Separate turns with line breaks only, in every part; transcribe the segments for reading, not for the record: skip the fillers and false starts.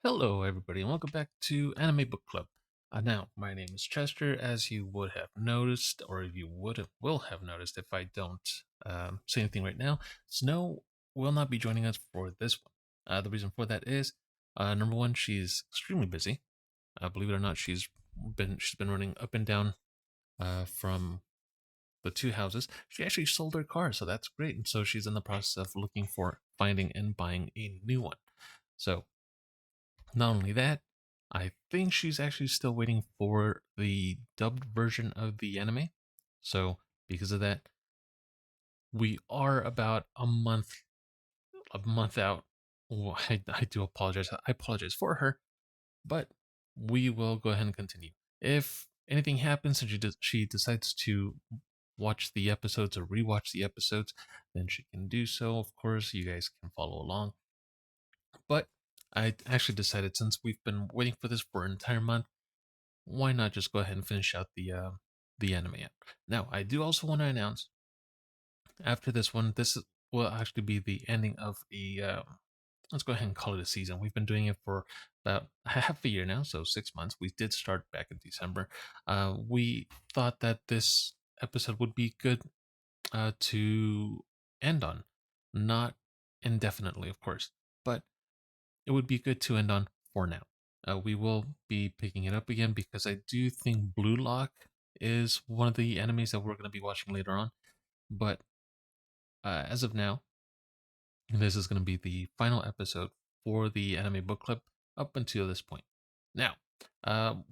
Hello, everybody, and welcome back to Anime Book Club. Now, my name is Chester, as you would have noticed, or you will have noticed if I don't say anything right now. Snow will not be joining us for this one. The reason for that is, number one, she's extremely busy. Believe it or not, she's been running up and down from the two houses. She actually sold her car, so that's great, and so she's in the process of looking for finding and buying a new one. So not only that, I think she's actually still waiting for the dubbed version of the anime. So, because of that, we are about a month out. Well, I do apologize. I apologize for her, but we will go ahead and continue. If anything happens and she decides to watch the episodes or rewatch the episodes, then she can do so. Of course, you guys can follow along. But I actually decided, since we've been waiting for this for an entire month, why not just go ahead and finish out the anime app? Now, I do also want to announce, after this one, will actually be the ending of a let's go ahead and call it a season. We've been doing it for about half a year now, so 6 months. We did start back in December. We thought that this episode would be good to end on, not indefinitely, of course, but it would be good to end on for now. We will be picking it up again because I do think Blue Lock is one of the enemies that we're going to be watching later on. But as of now, this is going to be the final episode for the anime book club up until this point. Now,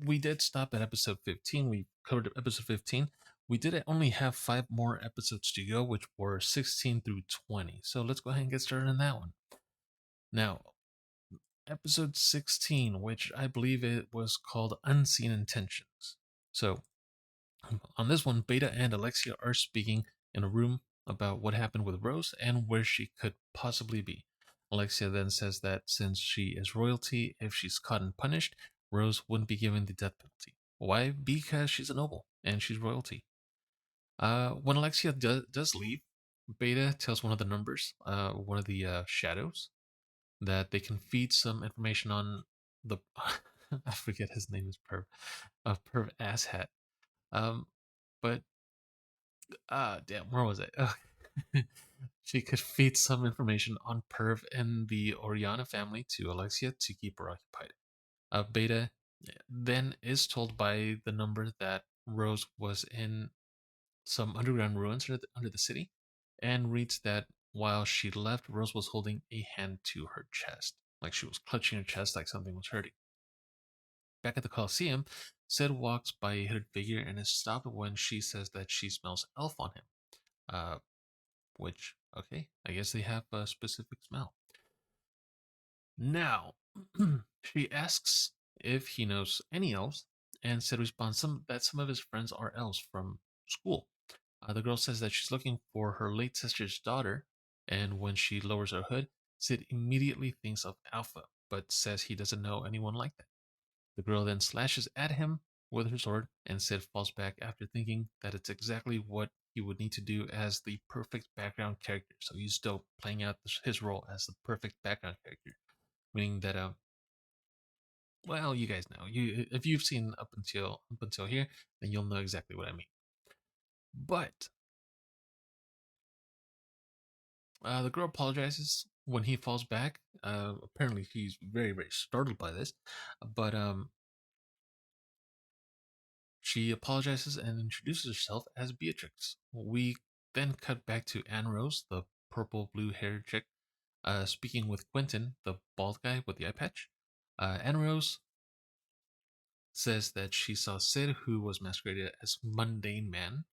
we did stop at episode 15. We covered episode 15. We did only have 5 more episodes to go, which were 16 through 20. So let's go ahead and get started on that one. Now, episode 16, which I believe it was called Unseen Intentions. So, on this one, Beta and Alexia are speaking in a room about what happened with Rose and where she could possibly be. Alexia then says that since she is royalty, if she's caught and punished, Rose wouldn't be given the death penalty. Why? Because she's a noble and she's royalty. When Alexia does leave, Beta tells one of the numbers, one of the shadows, that they can feed some information on the I forget his name is Perv, Perv asshat. Um, but damn, where was it? She could feed some information on Perv and the Oriana family to Alexia to keep her occupied. Beta then is told by the number that Rose was in some underground ruins under the city, and reads that while she left, Rose was holding a hand to her chest, like she was clutching her chest like something was hurting. Back at the Coliseum, Sid walks by a hooded figure and is stopped when she says that she smells elf on him. Uh, which, okay, I guess they have a specific smell. Now, she asks if he knows any elves, and Sid responds that some of his friends are elves from school. The girl says that she's looking for her late sister's daughter, and when she lowers her hood, Sid immediately thinks of Alpha, but says he doesn't know anyone like that. The girl then slashes at him with her sword, and Sid falls back after thinking that it's exactly what he would need to do as the perfect background character. So he's still playing out his role as the perfect background character, meaning that well, you guys know, you if you've seen up until here, then you'll know exactly what I mean. But the girl apologizes when he falls back. Apparently, he's very, very startled by this. But she apologizes and introduces herself as Beatrix. We then cut back to Anne Rose, the purple blue haired chick, speaking with Quentin, the bald guy with the eye patch. Anne Rose says that she saw Sid, who was masqueraded as Mundane Man,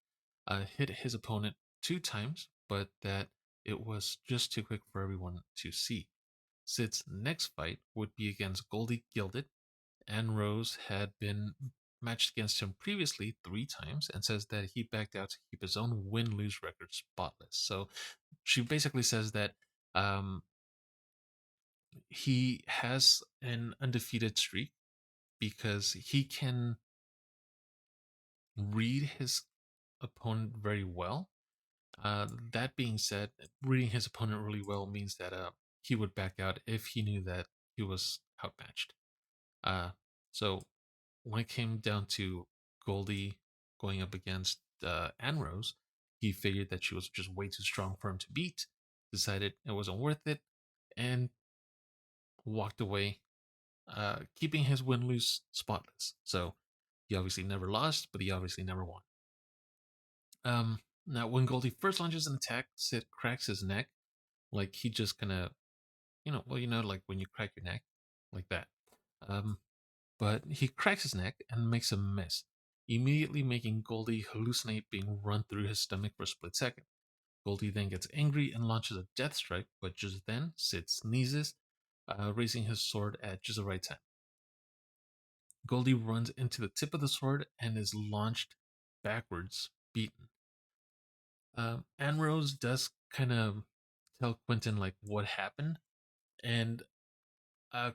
hit his opponent 2 times, but that it was just too quick for everyone to see. Sid's next fight would be against Goldie Gilded, and Rose had been matched against him previously 3 times, and says that he backed out to keep his own win lose record spotless. So she basically says that um, he has an undefeated streak because he can read his opponent very well. That being said, reading his opponent really well means that he would back out if he knew that he he was outmatched. Uh, so when it came down to Goldie going up against Anne Rose, he figured that she was just way too strong for him to beat, decided it wasn't worth it, and walked away, keeping his win lose spotless. So he obviously never lost, but he obviously never won. Now, when Goldie first launches an attack, Sid cracks his neck, like he just kind of, like when you crack your neck, like that. Um, but he cracks his neck and makes a miss, immediately making Goldie hallucinate being run through his stomach for a split second. Goldie then gets angry and launches a death strike, but just then Sid sneezes, raising his sword at just the right time. Goldie runs into the tip of the sword and is launched backwards, beaten. Anne Rose does kind of tell Quentin like what happened, and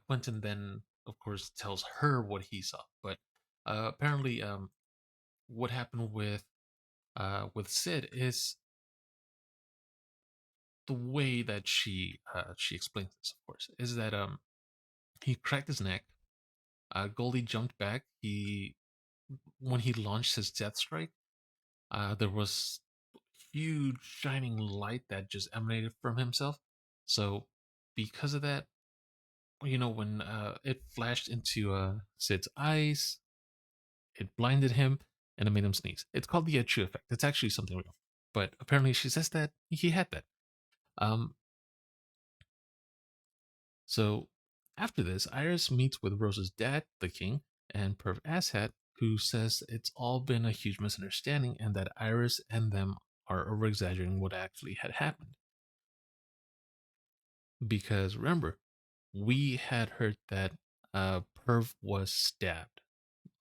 Quentin then, of course, tells her what he saw. But apparently, what happened with Sid is the way that she explains this. Of course, is that he cracked his neck. Goldie jumped back. He When he launched his death strike, there was huge shining light that just emanated from himself. So because of that, when it flashed into Sid's eyes, it blinded him and it made him sneeze. It's called the Achu effect. It's actually something real. But apparently she says that he had that. Um, so after this, Iris meets with Rose's dad, the king, and Perv Asshat, who says it's all been a huge misunderstanding and that Iris and them are over exaggerating what actually had happened. Because remember, we had heard that Perv was stabbed.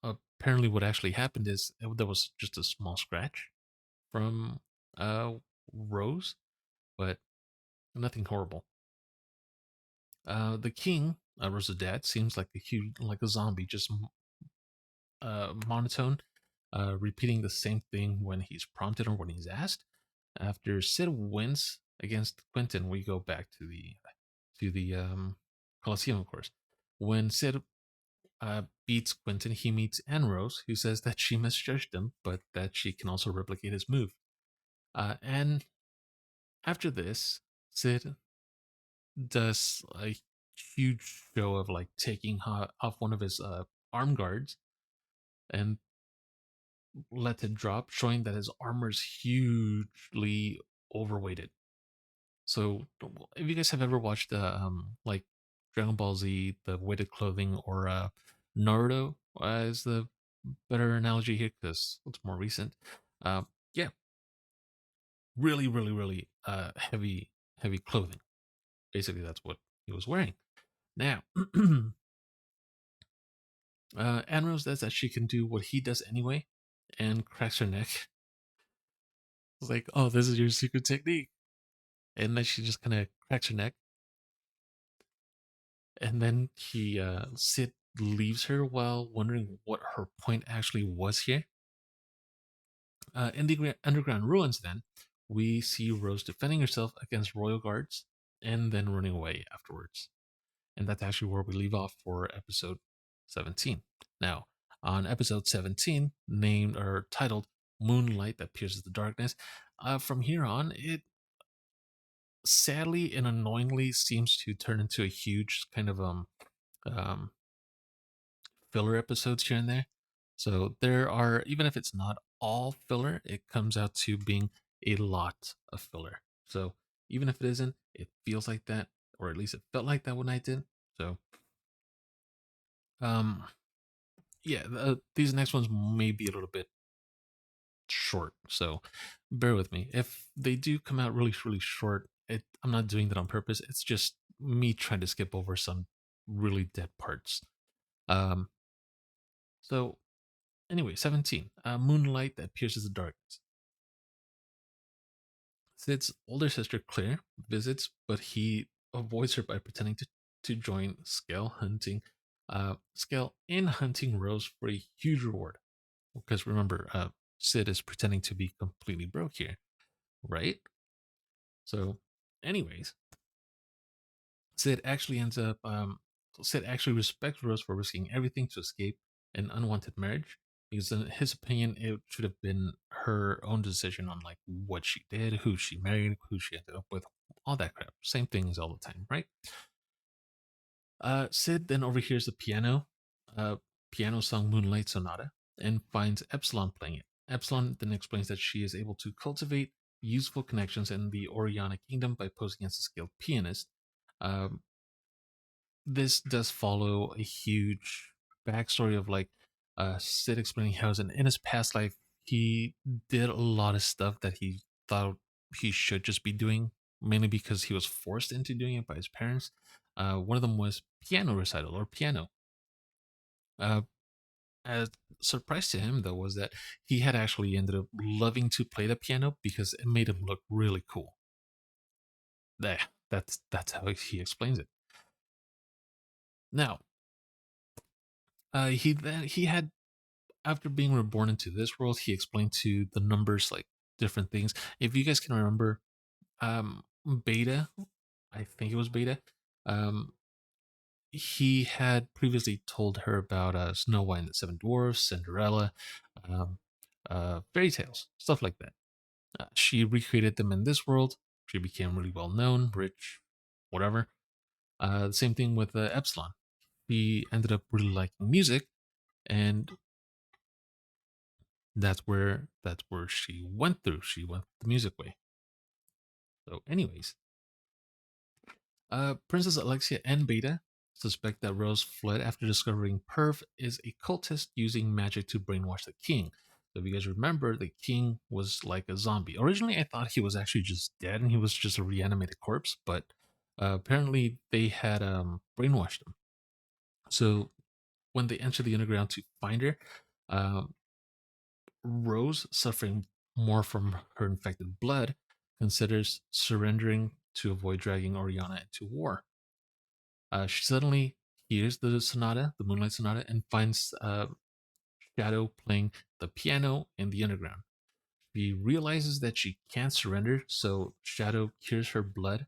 Apparently, what actually happened is there was just a small scratch from uh, Rose, but nothing horrible. The king, Rose's dad, seems like a zombie, just monotone, repeating the same thing when he's prompted or when he's asked. After Sid wins against Quentin, we go back to the Colosseum, of course. When Sid beats Quentin, he meets Anne Rose, who says that she misjudged him, but that she can also replicate his move. And after this, Sid does a huge show of like taking off one of his arm guards and lets it drop, showing that his armor is hugely overweighted. So, if you guys have ever watched like Dragon Ball Z, the weighted clothing, or Naruto is the better analogy here because it's more recent. Uh, yeah, really, really, really heavy clothing. Basically, that's what he was wearing. Now, Anne Rose says that she can do what he does anyway, and cracks her neck. It's like, oh, this is your secret technique, and then she just kind of cracks her neck, and then Sid leaves her while wondering what her point actually was here. In the underground ruins, then we see Rose defending herself against royal guards and then running away afterwards. And that's actually where we leave off for episode 17. Now, on episode 17, named or titled Moonlight That Pierces the Darkness, from here on, it sadly and annoyingly seems to turn into a huge kind of um, filler episodes here and there. So there are, even if it's not all filler, it comes out to being a lot of filler. So even if it isn't, it feels like that, or at least it felt like that when I did. So um yeah, these next ones may be a little bit short, so bear with me. If they do come out really, really short, I'm not doing that on purpose. It's just me trying to skip over some really dead parts. Um, so anyway, 17. Moonlight That Pierces the Darkness. Sid's older sister Claire visits, but he avoids her by pretending to join Scale in hunting Rose for a huge reward. Because remember, Sid is pretending to be completely broke here, right? So, anyways, Sid actually ends up Sid actually respects Rose for risking everything to escape an unwanted marriage, because in his opinion, it should have been her own decision on like what she did, who she married, who she ended up with, all that crap. Same things all the time, right? Sid then overhears the uh, piano song Moonlight Sonata, and finds Epsilon playing it. Epsilon then explains that she is able to cultivate useful connections in the Oriana Kingdom by posing as a skilled pianist. Um, this does follow a huge backstory of like Sid explaining how in his past life he did a lot of stuff that he thought he should just be doing, mainly because he was forced into doing it by his parents. One of them was piano recital or piano. Uh, a surprise to him though was that he had actually ended up loving to play the piano because it made him look really cool. There, that's how he explains it. Now, he had after being reborn into this world, he explained to the numbers like different things. If you guys can remember, Beta, I think it was Beta. Um, he had previously told her about Snow White and the Seven Dwarfs, Cinderella, um, fairy tales, stuff like that. She recreated them in this world. She became really well known, rich, whatever. The same thing with Epsilon. He ended up really liking music, and that's where she went through. She went the music way. So, anyways, Princess Alexia and Beta suspect that Rose fled after discovering Perv is a cultist using magic to brainwash the king. So, if you guys remember, the king was like a zombie. Originally, I thought he was actually just dead and he was just a reanimated corpse, but apparently they had brainwashed him. So, when they enter the underground to find her, um, Rose, suffering more from her infected blood, considers surrendering to avoid dragging Oriana into war. She suddenly hears the sonata, the Moonlight Sonata, and finds Shadow playing the piano in the underground. She realizes that she can't surrender, so Shadow cures her blood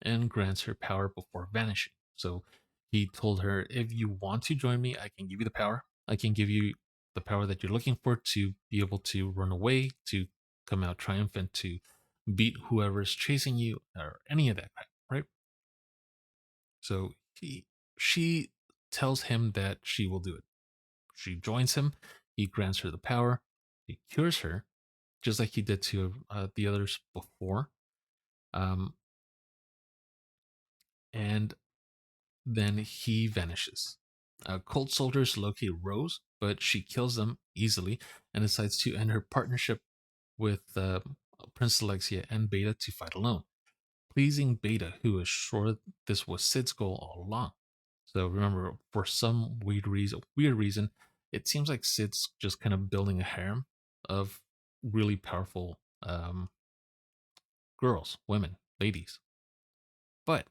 and grants her power before vanishing. So he told her, if you want to join me, I can give you the power. I can give you the power that you're looking for to be able to run away, to come out triumphant, to beat whoever's chasing you, or any of that crap, right? So she tells him that she will do it. She joins him. He grants her the power. He cures her, just like he did to the others before. Um, and then he vanishes. Cold soldiers locate Rose, but she kills them easily and decides to end her partnership with Prince Alexia and Beta to fight alone, pleasing Beta, who is sure this was Sid's goal all along. So remember, for some weird reason, it seems like Sid's just kind of building a harem of really powerful girls, women, ladies. But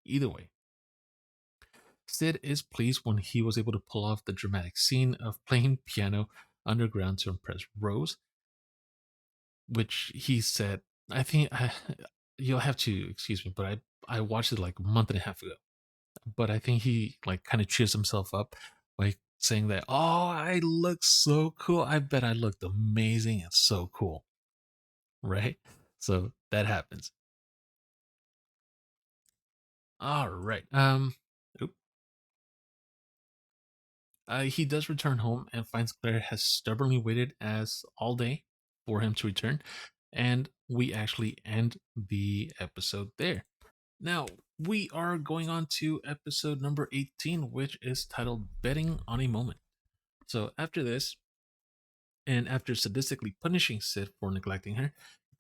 either way, Sid is pleased when he was able to pull off the dramatic scene of playing piano underground to impress Rose, which he said, I think you'll have to excuse me, but I watched it like a month and a half ago. But I think he like kind of cheers himself up by saying that, oh, I look so cool. I bet I looked amazing and so cool. Right? So that happens. All right. Oop. He does return home and finds Claire has stubbornly waited as all day for him to return. And we actually end the episode there. Now, we are going on to episode number 18, which is titled Betting on a Moment. So after this, and after sadistically punishing Sid for neglecting her,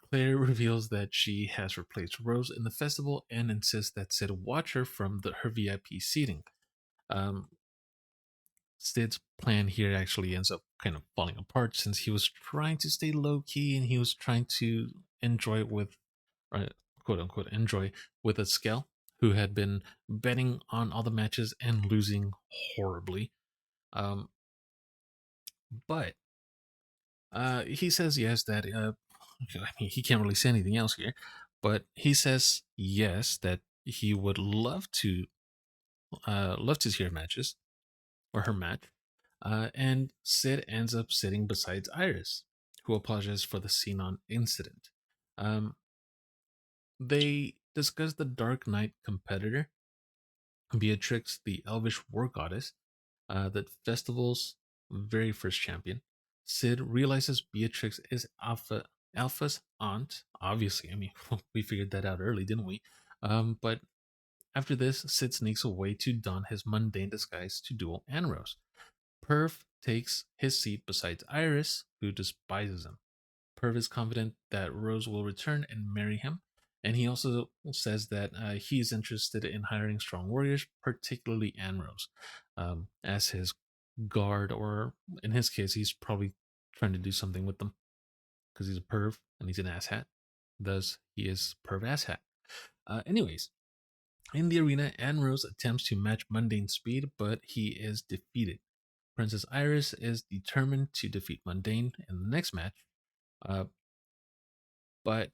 Claire reveals that she has replaced Rose in the festival and insists that Sid watch her from her VIP seating. Um, Sid's plan here actually ends up kind of falling apart since he was trying to stay low key and he was trying to enjoy it with, quote unquote, enjoy with a scale who had been betting on all the matches and losing horribly. Um, but he says yes that I mean he can't really say anything else here, but he says yes that he would love to loves to see her matches or her match, and Sid ends up sitting beside Iris, who apologizes for the scene on incident. Um, they discuss the Dark Knight competitor, Beatrix, the elvish war goddess, that festival's very first champion. Sid realizes Beatrix is Alpha's aunt. Obviously, I mean, we figured that out early, didn't we? But after this, Sid sneaks away to don his mundane disguise to duel Anrose. Perv takes his seat beside Iris, who despises him. Perv is confident that Rose will return and marry him, and he also says that he is interested in hiring strong warriors, particularly Anrose, as his guard, or in his case, he's probably trying to do something with them because he's a perv and he's an asshat. Thus, he is perv asshat. Anyways, in the arena, Anrose attempts to match Mundane speed, but he is defeated. Princess Iris is determined to defeat Mundane in the next match, uh, but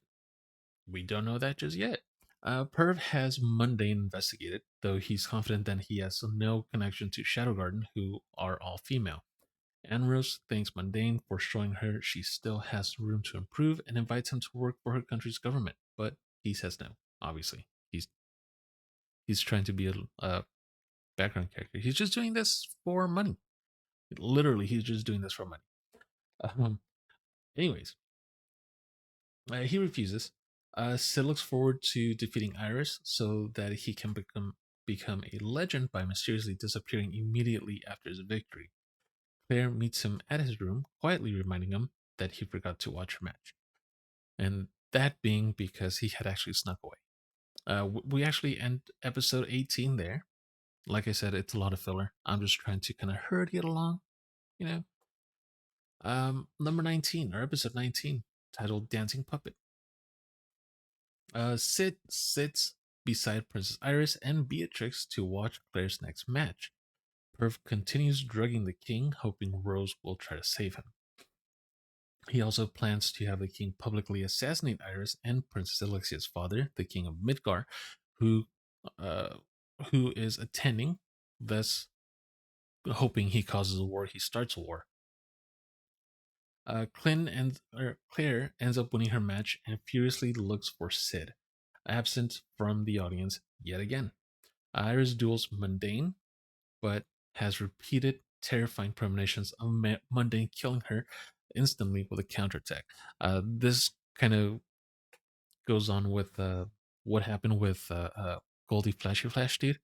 we don't know that just yet. Perv has Mundane investigated, though he's confident that he has no connection to Shadow Garden, who are all female. Anrose thanks Mundane for showing her she still has room to improve and invites him to work for her country's government, but he says no. Obviously, he's trying to be a background character. He's just doing this for money. Literally, he's just doing this for money. Um, anyways, he refuses. Sid looks forward to defeating Iris so that he can become a legend by mysteriously disappearing immediately after his victory. Claire meets him at his room, quietly reminding him that he forgot to watch her match, and that being because he had actually snuck away. We actually end episode 18 there. Like I said, it's a lot of filler. I'm just trying to kind of hurry it along, you know. Number 19, or episode 19, titled Dancing Puppet. Sid sits beside Princess Iris and Beatrix to watch Claire's next match. Perv continues drugging the king, hoping Rose will try to save him. He also plans to have the king publicly assassinate Iris and Princess Alexia's father, the king of Midgar, who uh, who is attending, thus hoping he causes a war, he starts a war. Claire ends up winning her match and furiously looks for Sid, absent from the audience yet again. Iris duels Mundane, but has repeated terrifying premonitions of Mundane killing her instantly with a counterattack. This kind of goes on with what happened with Goldie Flashy Flash dude.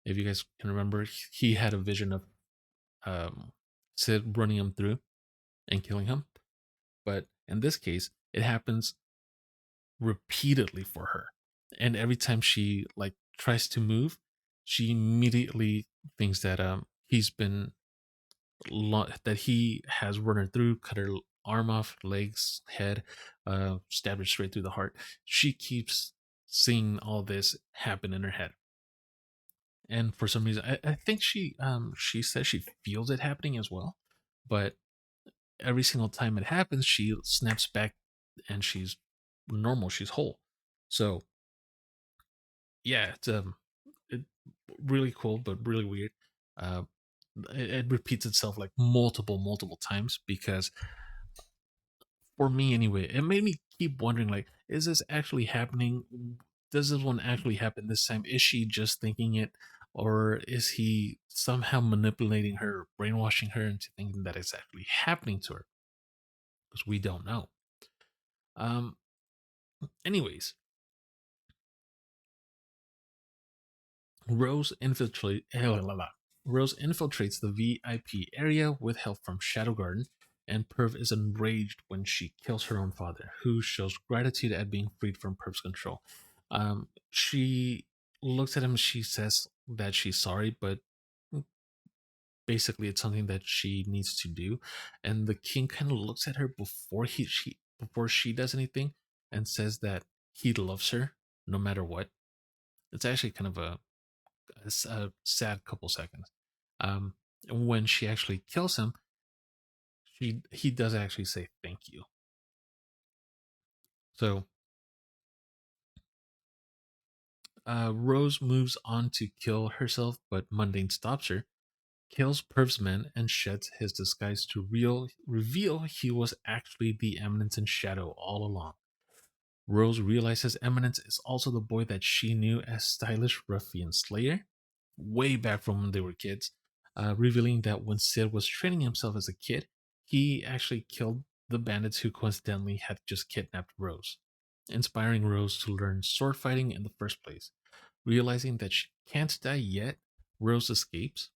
If you guys can remember, he had a vision of um, Sid running him through and killing him. But in this case, it happens repeatedly for her. And every time she like tries to move, she immediately thinks that he's been that he has run her through, cut her arm off, legs, head, stabbed her straight through the heart. She keeps seeing all this happen in her head. And for some reason, I think she says she feels it happening as well, but every single time it happens, she snaps back and she's normal, she's whole. So yeah, it, really cool, but really weird. Uh, it repeats itself like multiple times because for me anyway, it made me keep wondering like, is this actually happening? Does this one actually happen this time? Is she just thinking it? Or is he somehow manipulating her, brainwashing her into thinking that it's actually happening to her? Because we don't know. Um, anyways, Rose infiltrate Rose infiltrates the VIP area with help from Shadow Garden, and Perv is enraged when she kills her own father, who shows gratitude at being freed from Perv's control. She looks at him. She says that she's sorry, but basically it's something that she needs to do. And the king kind of looks at her before she does anything, and says that he loves her no matter what. It's actually kind of a sad couple seconds. Um, when she actually kills him, he does actually say thank you. So Rose moves on to kill herself, but Mundane stops her, kills Perv's men, and sheds his disguise to reveal he was actually the Eminence in shadow all along. Rose realizes Eminence is also the boy that she knew as stylish ruffian Slayer, way back from when they were kids, revealing that when Sid was training himself as a kid, he actually killed the bandits who coincidentally had just kidnapped Rose, inspiring Rose to learn sword fighting in the first place. Realizing that she can't die yet, Rose escapes.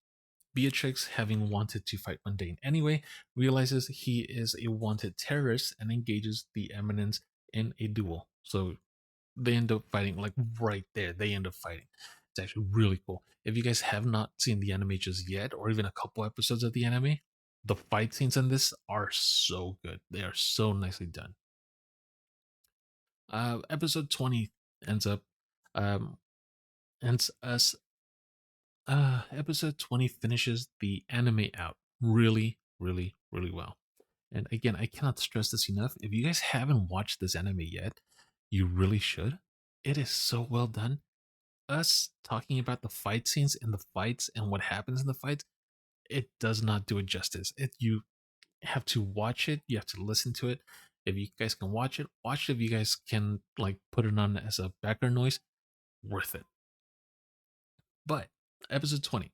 Beatrix, having wanted to fight Mundane anyway, realizes he is a wanted terrorist and engages the Eminence in a duel. So they end up fighting like right there. They end up fighting. It's actually really cool. If you guys have not seen the anime just yet, or even a couple episodes of the anime, the fight scenes in this are so good. They are so nicely done. Episode 20 ends up um ends us episode 20 finishes the anime out really, really, really well. And again, I cannot stress this enough. If you guys haven't watched this anime yet, you really should. It is so well done. Us talking about the fight scenes and the fights and what happens in the fights, it does not do it justice. You have to watch it, you have to listen to it. If you guys can watch it, watch it. If you guys can like put it on as a background noise, worth it. But episode 20,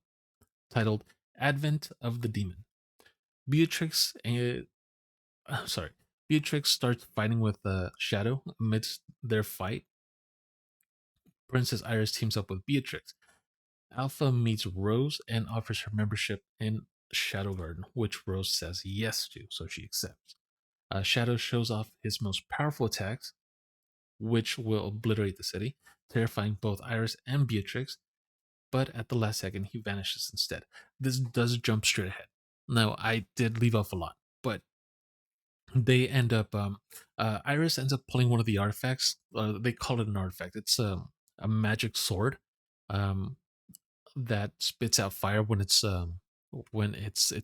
titled Advent of the Demon. Beatrix sorry. Beatrix starts fighting with Shadow. Amidst their fight, Princess Iris teams up with Beatrix. Alpha meets Rose and offers her membership in Shadow Garden, which Rose says yes to, so she accepts. Shadow shows off his most powerful attacks, which will obliterate the city, terrifying both Iris and Beatrix, but at the last second, he vanishes instead. This does jump straight ahead. Now, I did leave off a lot, but they end up Iris ends up pulling one of the artifacts. They call it an artifact. It's a magic sword um, that spits out fire when it's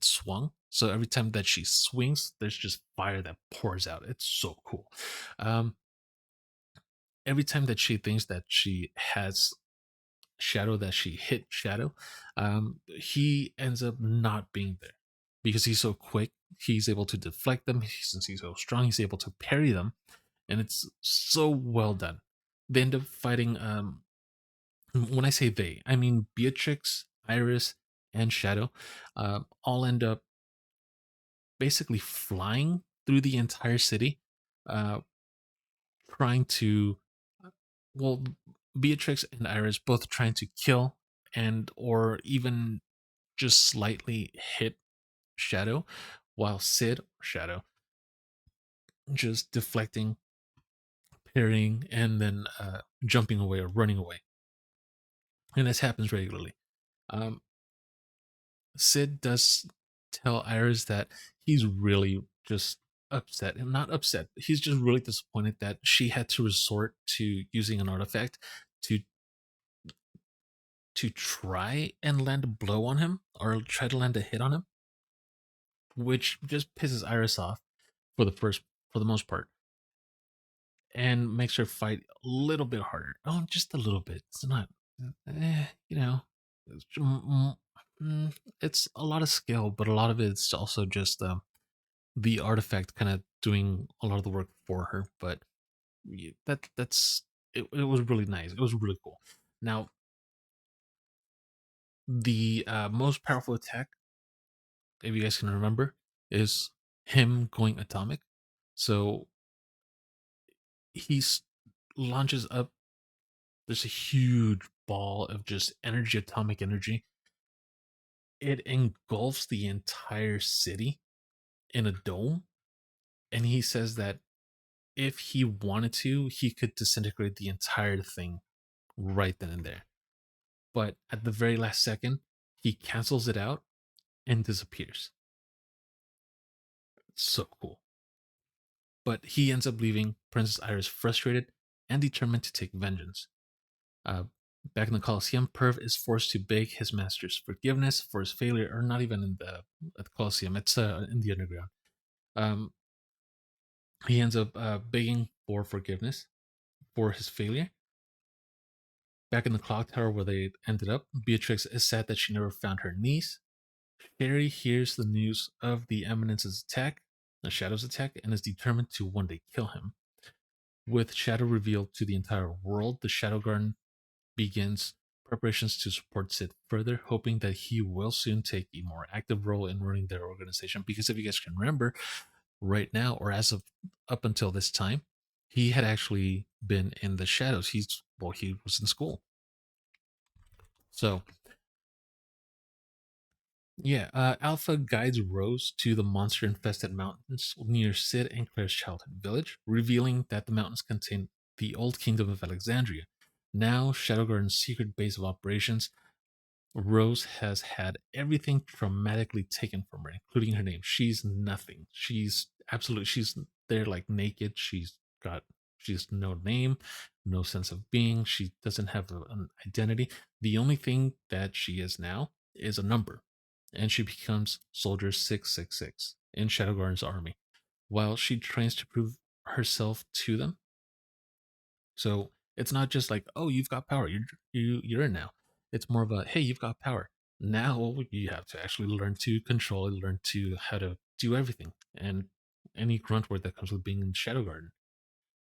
swung. So every time that she swings, there's just fire that pours out. It's so cool. Um, every time that she thinks that she has Shadow, that she hit Shadow, he ends up not being there because he's so quick. He's able to deflect them. Since he's so strong, he's able to parry them, and it's so well done. They end up fighting. When I say they, I mean Beatrix, Iris, and Shadow. All end up basically flying through the entire city, uh, trying to well, Beatrix and Iris both trying to kill and or even just slightly hit Shadow, while Sid, Shadow, just deflecting, parrying, and then jumping away or running away. And this happens regularly. Um, Sid does tell Iris that he's really just upset, and not upset. He's just really disappointed that she had to resort to using an artifact to try and land a blow on him or try to land a hit on him, which just pisses Iris off for the most part, and makes her fight a little bit harder. Oh, just a little bit. It's not, you know, it's, it's a lot of skill, but a lot of it's also just the artifact kind of doing a lot of the work for her. But that's it. It was really nice. It was really cool. Now, the most powerful attack, if you guys can remember, is him going atomic. So he launches up. There's a huge ball of just energy, atomic energy. It engulfs the entire city in a dome. And he says that if he wanted to, he could disintegrate the entire thing right then and there. But at the very last second, he cancels it out and disappears. It's so cool. But he ends up leaving Princess Iris frustrated and determined to take vengeance. Uh, back in the Colosseum, Perv is forced to beg his master's forgiveness for his failure, or not even in the at the Colosseum, it's in the underground. Um, he ends up begging for forgiveness for his failure, Back in the clock tower where they ended up, Beatrix is sad that she never found her niece. Sherry hears the news of the Eminence's attack, the Shadow's attack, and is determined to one day kill him. With Shadow revealed to the entire world, the Shadow Garden begins preparations to support Sid further, hoping that he will soon take a more active role in running their organization. Because if you guys can remember, right now, or as of up until this time, he had actually been in the shadows. He was in school. So yeah, Alpha guides Rose to the monster infested mountains near Sid and Claire's childhood village, revealing that the mountains contain the old kingdom of Alexandria. Now, Shadow Garden's secret base of operations. Rose has had everything traumatically taken from her, including her name. She's nothing. She's there like naked. Got, she's no name, no sense of being. She doesn't have an identity. The only thing that she is now is a number, and she becomes Soldier 666 in Shadow Guard's army, while she trains to prove herself to them. So it's not just like, oh, you've got power, you're in now. It's more of a, hey, you've got power. Now you have to actually learn to control it, learn to how to do everything, and any grunt word that comes with being in Shadow Garden.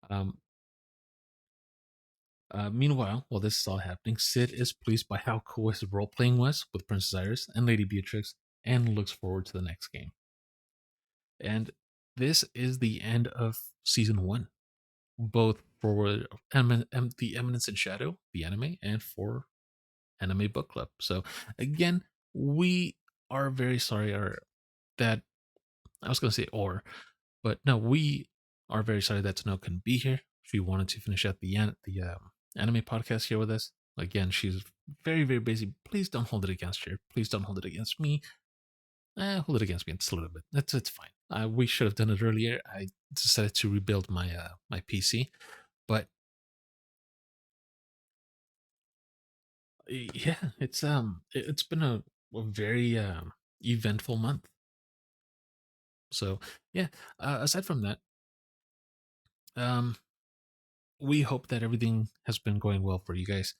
Um, Meanwhile, while this is all happening, Sid is pleased by how cool his role playing was with Princess Iris and Lady Beatrix, and looks forward to the next game. And this is the end of season one, both for the Eminence in Shadow, the anime, and for Anime Book Club. So again, we are very sorry that I was going to say but no, we are very sorry that Snow couldn't be here. She wanted to finish out the anime podcast here with us. Again, she's very very busy. Please don't hold it against her. Please don't hold it against me. Hold it against me just a little bit. It's fine. We should have done it earlier. I decided to rebuild my PC, but yeah, it's been a very eventful month. So yeah, aside from that, um, we hope that everything has been going well for you guys.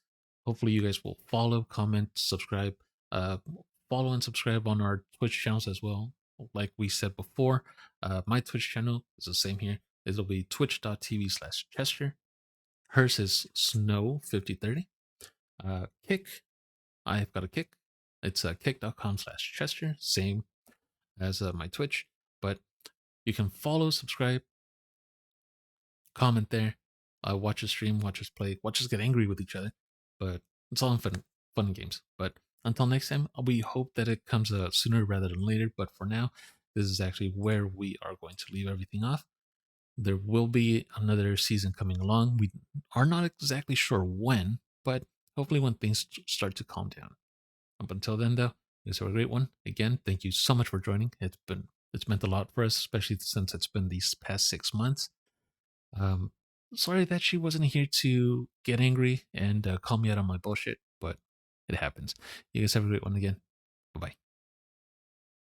Hopefully, you guys will follow, comment, subscribe, uh, follow and subscribe on our Twitch channels as well. Like we said before, my Twitch channel is the same here. It'll be twitch.tv/Chester. Hers is Snow5030. Kick, I've got a Kick. It's kick.com/Chester, same as my Twitch. But you can follow, subscribe, comment there, watch us stream, watch us play, watch us get angry with each other. But it's all in fun and games. But until next time, we hope that it comes sooner rather than later. But for now, this is actually where we are going to leave everything off. There will be another season coming along. We are not exactly sure when, but hopefully when things start to calm down. Up until then, though, you guys have a great one. Again, thank you so much for joining. It's meant a lot for us, especially since it's been these past 6 months. Um, Sorry that she wasn't here to get angry and call me out on my bullshit, but it happens. You guys have a great one again. Bye bye.